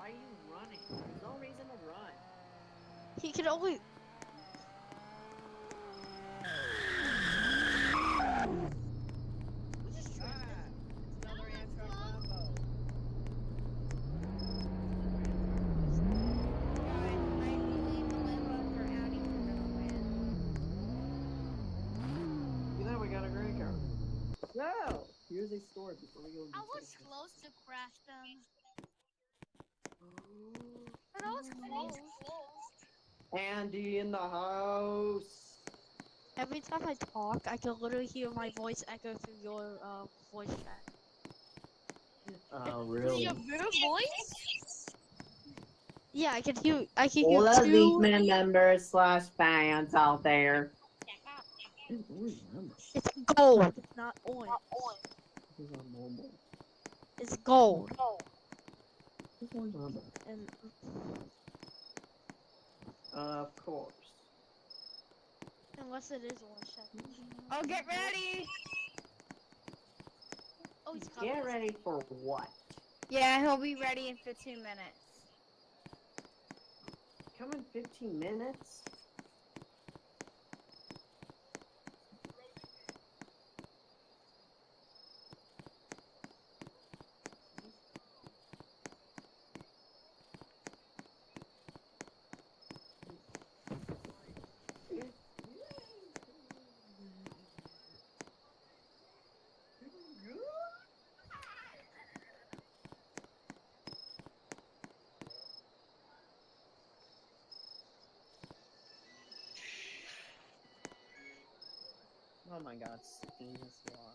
Why are you running? There's no reason to run. He can only. What just Ah, it's another Amtrak Lambo. Guys, I believe the Lambos or Audis are gonna win. You know we got a green card. So, here's a story before we go into I was close to crash them. But I was close. Andy in the house. Every time I talk, I can literally hear my voice echo through your voice chat. Oh, Is really? your voice? Yeah, I can hear. I can All hear of these two. men members slash fans out there. It's gold, not orange. This is on normal. It's gold. This one's on normal. And Of course. unless it is orange. Oh, get ready! Oh, he's coming. Get ready for what? Yeah, he'll be ready in 15 minutes. Come in 15 minutes? Oh my god, Jesus, why?